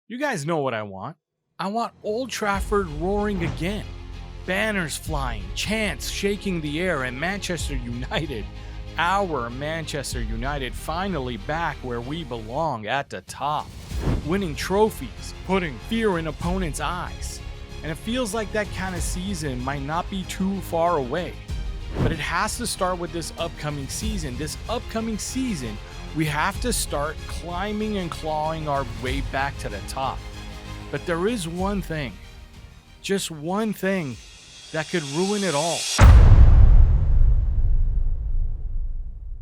You guys know what I want. I want Old Trafford roaring again. Banners flying, chants shaking the air, and Manchester United, our Manchester United, finally back where we belong at the top. Winning trophies, putting fear in opponents' eyes. And it feels like that kind of season might not be too far away. But it has to start with this upcoming season. This upcoming season, we have to start climbing and clawing our way back to the top. But there is one thing, just one thing, that could ruin it all.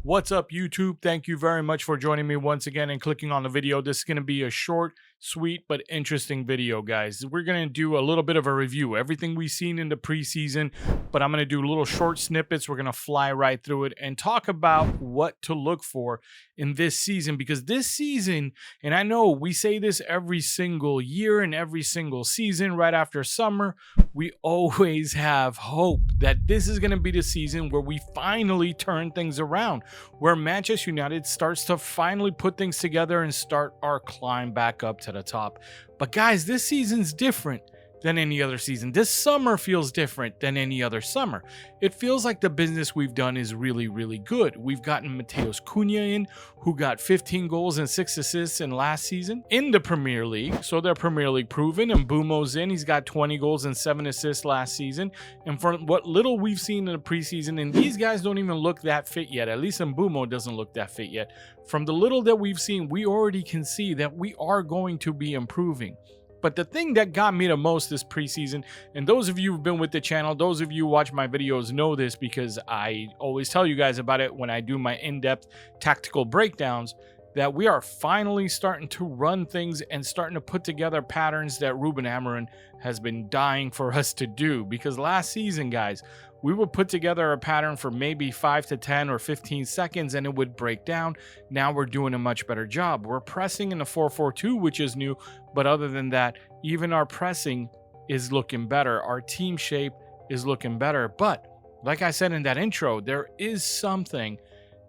What's up, YouTube? Thank you very much for joining me once again and clicking on the video. This is going to be a short, sweet, but interesting video, guys. We're going to do a little bit of a review, everything we've seen in the preseason, but I'm going to do little short snippets. We're going to fly right through it and talk about what to look for in this season, because this season, and I know we say this every single year and every single season right after summer, we always have hope that this is going to be the season where we finally turn things around, where Manchester United starts to finally put things together and start our climb back up to the top. But guys, this season's different than any other season. This summer feels different than any other summer. It feels like the business we've done is really, really good. We've gotten Matheus Cunha in, who got 15 goals and 6 assists in last season in the Premier League. So they're Premier League proven. And Mbeumo's in. He's got 20 goals and 7 assists last season. And from what little we've seen in the preseason, and these guys don't even look that fit yet. At least Mbeumo doesn't look that fit yet. From the little that we've seen, we already can see that we are going to be improving. But the thing that got me the most this preseason, and those of you who've been with the channel, those of you who watch my videos know this because I always tell you guys about it when I do my in-depth tactical breakdowns, that we are finally starting to run things and starting to put together patterns that Ruben Amorim has been dying for us to do. Because last season, guys, we would put together a pattern for maybe 5 to 10 or 15 seconds and it would break down. Now we're doing a much better job. We're pressing in the 4-4-2, which is new. But other than that, even our pressing is looking better. Our team shape is looking better. But like I said in that intro, there is something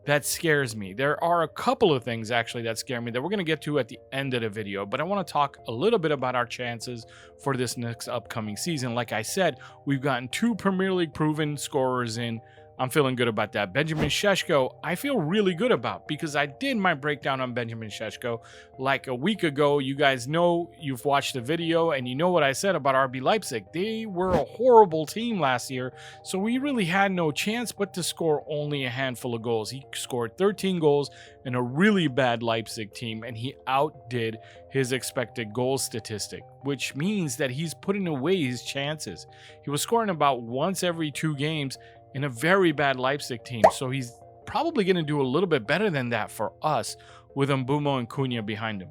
that scares me. There are a couple of things actually that scare me that we're going to get to at the end of the video, but I want to talk a little bit about our chances for this next upcoming season. Like I said, we've gotten 2 Premier League proven scorers in. I'm feeling good about that. Benjamin Šeško, I feel really good about, because I did my breakdown on Benjamin Šeško like a week ago. You guys know, you've watched the video and you know what I said about RB Leipzig. They were a horrible team last year, so we really had no chance but to score only a handful of goals. He scored 13 goals in a really bad Leipzig team, and he outdid his expected goal statistic, which means that he's putting away his chances. He was scoring about once every 2 games in a very bad Leipzig team, so he's probably going to do a little bit better than that for us with Mbeumo and Cunha behind him.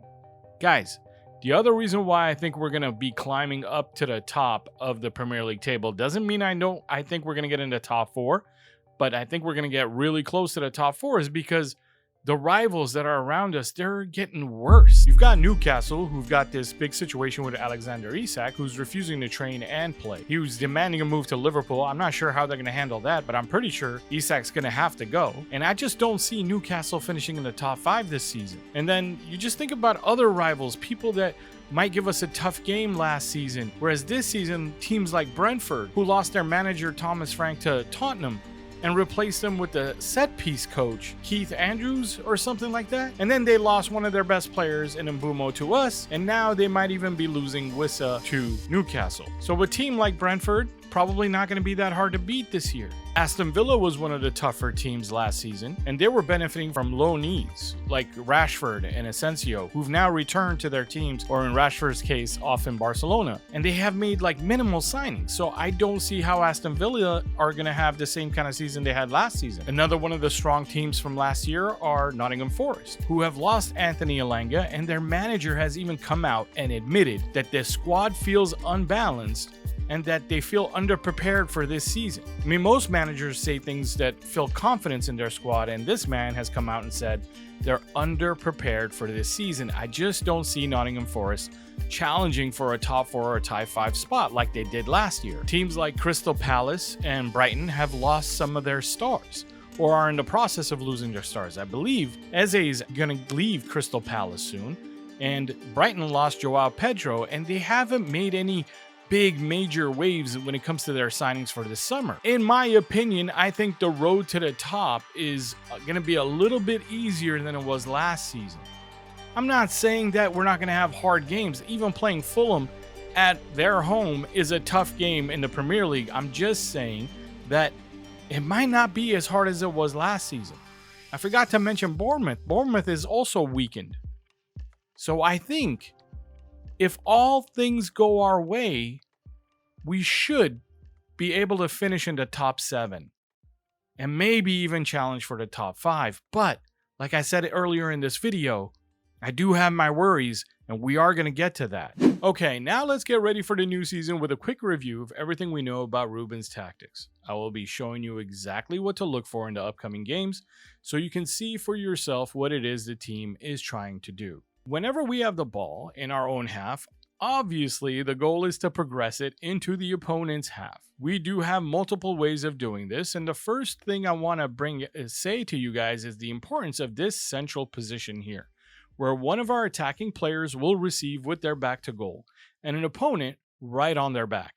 Guys, the other reason why I think we're going to be climbing up to the top of the Premier League table doesn't mean I think we're going to get into top 4, but I think we're going to get really close to the top 4 is because the rivals that are around us, they're getting worse. You've got Newcastle, who've got this big situation with Alexander Isak, who's refusing to train and play. He was demanding a move to Liverpool. I'm not sure how they're going to handle that, but I'm pretty sure Isak's going to have to go. And I just don't see Newcastle finishing in the top 5 this season. And then you just think about other rivals, people that might give us a tough game last season. Whereas this season, teams like Brentford, who lost their manager Thomas Frank to Tottenham, and replaced them with the set-piece coach, Keith Andrews or something like that. And then they lost one of their best players in Mbeumo to us, and now they might even be losing Wissa to Newcastle. So a team like Brentford, probably not going to be that hard to beat this year. Aston Villa was one of the tougher teams last season, and they were benefiting from loanees like Rashford and Asensio, who've now returned to their teams, or in Rashford's case, off in Barcelona. And they have made like minimal signings, so I don't see how Aston Villa are going to have the same kind of season they had last season. Another one of the strong teams from last year are Nottingham Forest, who have lost Anthony Elanga, and their manager has even come out and admitted that their squad feels unbalanced and that they feel underprepared for this season. I mean, most managers say things that feel confidence in their squad, and this man has come out and said they're underprepared for this season. I just don't see Nottingham Forest challenging for a top 4 or a tie 5 spot like they did last year. Teams like Crystal Palace and Brighton have lost some of their stars, or are in the process of losing their stars. I believe Eze is going to leave Crystal Palace soon, And Brighton lost Joao Pedro, and they haven't made any big major waves when it comes to their signings for this summer. In my opinion, I think the road to the top is going to be a little bit easier than it was last season. I'm not saying that we're not going to have hard games. Even playing Fulham at their home is a tough game in the Premier League. I'm just saying that it might not be as hard as it was last season. I forgot to mention Bournemouth. Bournemouth is also weakened. So I think if all things go our way, we should be able to finish in the top 7 and maybe even challenge for the top 5. But like I said earlier in this video, I do have my worries, and we are going to get to that. Okay, now let's get ready for the new season with a quick review of everything we know about Ruben's tactics. I will be showing you exactly what to look for in the upcoming games, so you can see for yourself what it is the team is trying to do. Whenever we have the ball in our own half, obviously the goal is to progress it into the opponent's half. We do have multiple ways of doing this, and the first thing I want to say to you guys is the importance of this central position here, where one of our attacking players will receive with their back to goal, and an opponent right on their back.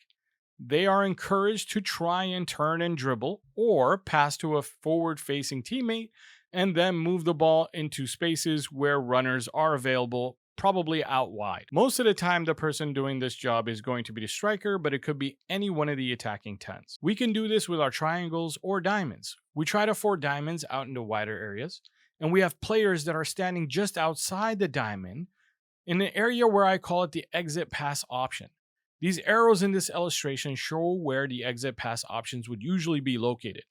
They are encouraged to try and turn and dribble, or pass to a forward-facing teammate, and then move the ball into spaces where runners are available, probably out wide. Most of the time, the person doing this job is going to be the striker, but it could be any one of the attacking 10s. We can do this with our triangles or diamonds. We try to force diamonds out into wider areas, and we have players that are standing just outside the diamond in an area where I call it the exit pass option. These arrows in this illustration show where the exit pass options would usually be located.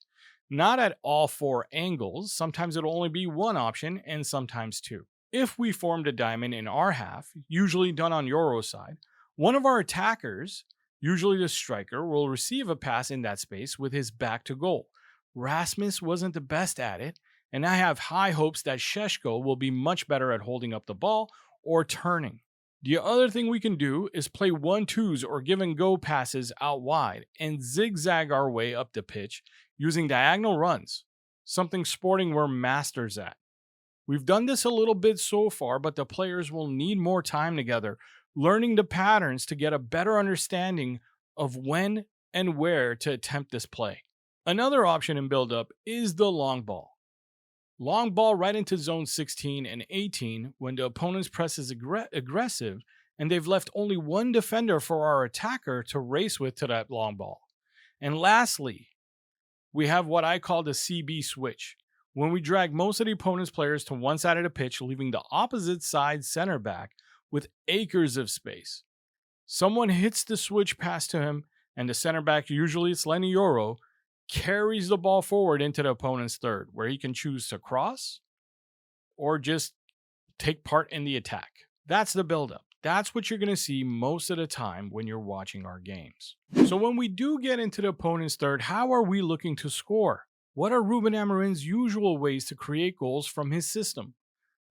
Not at all 4 angles, sometimes it'll only be one option and sometimes 2. If we formed a diamond in our half, usually done on Yoro's side, one of our attackers, usually the striker, will receive a pass in that space with his back to goal. Rasmus wasn't the best at it, and I have high hopes that Šeško will be much better at holding up the ball or turning. The other thing we can do is play 1-2s or give and go passes out wide and zigzag our way up the pitch using diagonal runs, something Sporting were masters at. We've done this a little bit so far, but the players will need more time together, learning the patterns to get a better understanding of when and where to attempt this play. Another option in build-up is the long ball. Long ball right into zone 16 and 18 when the opponent's press is aggressive and they've left only one defender for our attacker to race with to that long ball. And lastly, we have what I call the CB switch, when we drag most of the opponent's players to one side of the pitch, leaving the opposite side center back with acres of space. Someone hits the switch pass to him, and the center back, usually it's Leny Yoro, carries the ball forward into the opponent's third, where he can choose to cross or just take part in the attack. That's the buildup. That's what you're going to see most of the time when you're watching our games. So when we do get into the opponent's third, how are we looking to score? What are Ruben Amorim's usual ways to create goals from his system?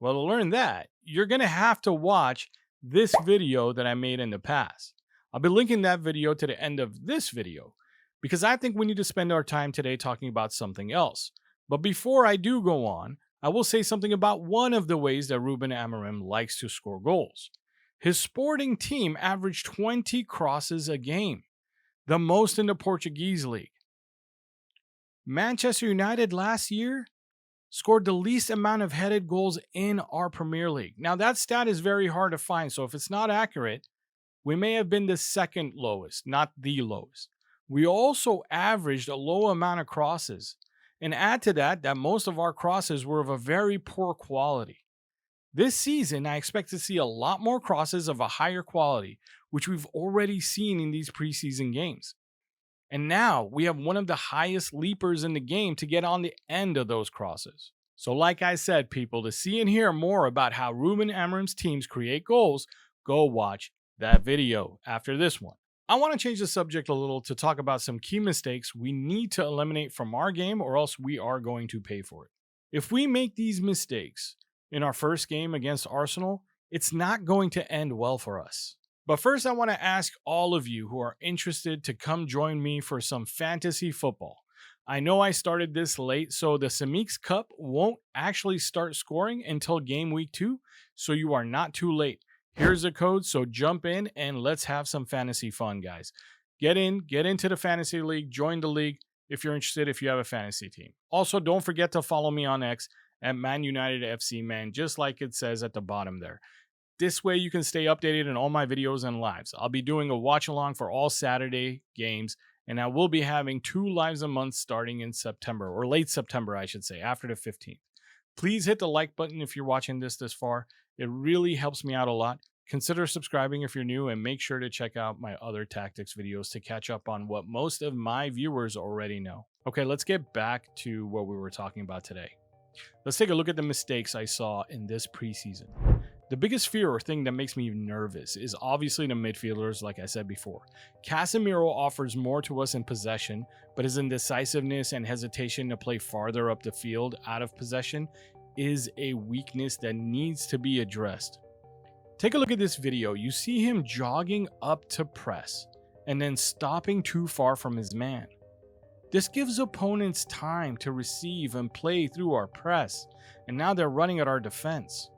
Well, to learn that, you're going to have to watch this video that I made in the past. I'll be linking that video to the end of this video, because I think we need to spend our time today talking about something else. But before I do go on, I will say something about one of the ways that Ruben Amorim likes to score goals. His Sporting team averaged 20 crosses a game, the most in the Portuguese league. Manchester United last year scored the least amount of headed goals in our Premier League. Now that stat is very hard to find, so if it's not accurate, we may have been the second lowest, not the lowest. We also averaged a low amount of crosses, and add to that most of our crosses were of a very poor quality. This season, I expect to see a lot more crosses of a higher quality, which we've already seen in these preseason games. And now we have one of the highest leapers in the game to get on the end of those crosses. So like I said, people, to see and hear more about how Ruben Amorim's teams create goals, go watch that video after this one. I want to change the subject a little to talk about some key mistakes we need to eliminate from our game, or else we are going to pay for it. If we make these mistakes in our first game against Arsenal, it's not going to end well for us. But first, I want to ask all of you who are interested to come join me for some fantasy football. I know I started this late, so the Semeex Cup won't actually start scoring until game week 2, so you are not too late. Here's the code, so jump in and let's have some fantasy fun, guys. Get into the fantasy league, join the league if you're interested, if you have a fantasy team. Also, don't forget to follow me on X at Man United FC Man, just like it says at the bottom there. This way you can stay updated in all my videos and lives. I'll be doing a watch along for all Saturday games, and I will be having 2 lives a month starting in September, or late September, I should say, after the 15th. Please hit the like button if you're watching this far. It really helps me out a lot. Consider subscribing if you're new, and make sure to check out my other tactics videos to catch up on what most of my viewers already know. Okay, let's get back to what we were talking about today. Let's take a look at the mistakes I saw in this preseason. The biggest fear or thing that makes me nervous is obviously the midfielders, like I said before. Casemiro offers more to us in possession, but his indecisiveness and hesitation to play farther up the field out of possession is a weakness that needs to be addressed. Take a look at this video. You see him jogging up to press and then stopping too far from his man. This gives opponents time to receive and play through our press, and now they're running at our defense.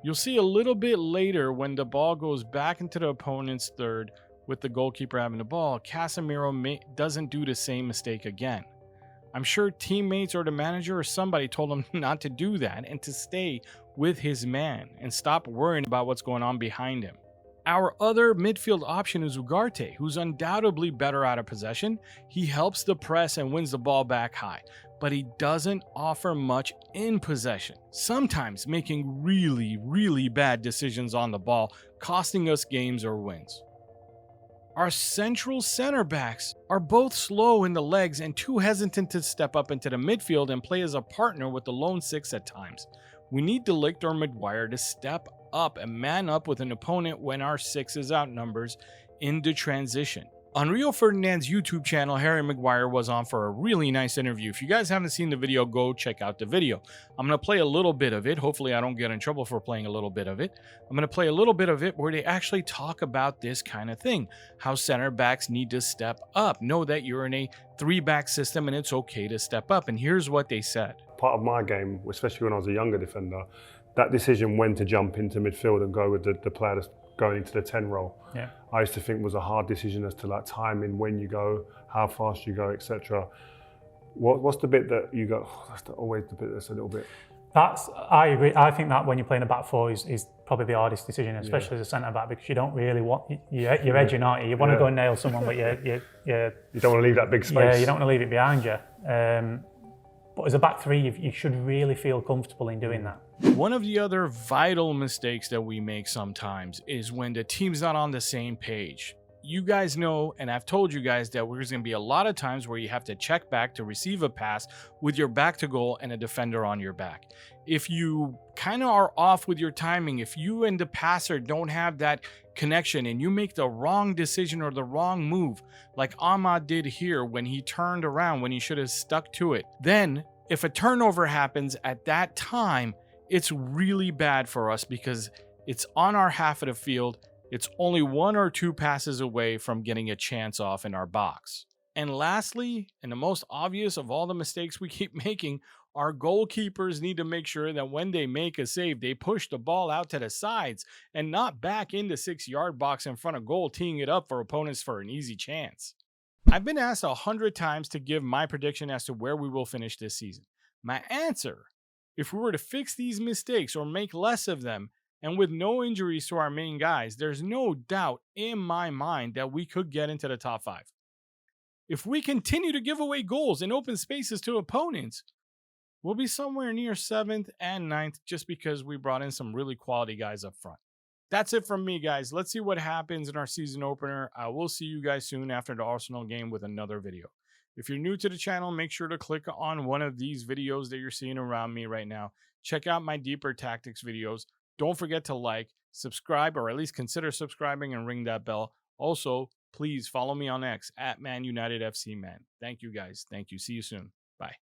You'll see a little bit later when the ball goes back into the opponent's third with the goalkeeper having the ball, Casemiro doesn't do the same mistake again. I'm sure teammates or the manager or somebody told him not to do that and to stay with his man and stop worrying about what's going on behind him. Our other midfield option is Ugarte, who's undoubtedly better out of possession. He helps the press and wins the ball back high, but he doesn't offer much in possession, sometimes making really bad decisions on the ball, costing us games or wins. Our central center backs are both slow in the legs and too hesitant to step up into the midfield and play as a partner with the lone 6 at times. We need De Ligt or Maguire to step up and man up with an opponent when our 6 is outnumbers in the transition. On Rio Ferdinand's YouTube channel, Harry Maguire was on for a really nice interview. If you guys haven't seen the video, go check out the video. I'm going to play a little bit of it. Hopefully I don't get in trouble for playing a little bit of it. I'm going to play a little bit of it where they actually talk about this kind of thing. How center backs need to step up. Know that you're in a 3-back system and it's okay to step up. And here's what they said. Part of my game, especially when I was a younger defender, that decision when to jump into midfield and go with the player that's going into the 10 role, I used to think was a hard decision as to like timing, when you go, how fast you go, etc. What's the bit that you go, oh, that's always the bit that's a little bit... I agree. I think that when you're playing a back 4 is probably the hardest decision, especially as a centre back, because you don't really want, you're edging, aren't you? You want to go and nail someone, but you don't want to leave that big space. Yeah, you don't want to leave it behind you. But as a back 3, you should really feel comfortable in doing that. One of the other vital mistakes that we make sometimes is when the team's not on the same page. You guys know, and I've told you guys, that there's going to be a lot of times where you have to check back to receive a pass with your back to goal and a defender on your back. If you kind of are off with your timing, if you and the passer don't have that connection and you make the wrong decision or the wrong move, like Amad did here when he turned around when he should have stuck to it, then if a turnover happens at that time, it's really bad for us because it's on our half of the field. It's only 1 or 2 passes away from getting a chance off in our box. And lastly, and the most obvious of all the mistakes we keep making, our goalkeepers need to make sure that when they make a save, they push the ball out to the sides and not back in the 6-yard box in front of goal, teeing it up for opponents for an easy chance. I've been asked 100 times to give my prediction as to where we will finish this season. My answer, if we were to fix these mistakes or make less of them, and with no injuries to our main guys, there's no doubt in my mind that we could get into the top 5. If we continue to give away goals and open spaces to opponents, we'll be somewhere near 7th and 9th just because we brought in some really quality guys up front. That's it from me, guys. Let's see what happens in our season opener. I will see you guys soon after the Arsenal game with another video. If you're new to the channel, make sure to click on one of these videos that you're seeing around me right now. Check out my deeper tactics videos. Don't forget to like, subscribe, or at least consider subscribing and ring that bell. Also, please follow me on X at Man United FC Man. Thank you, guys. Thank you. See you soon. Bye.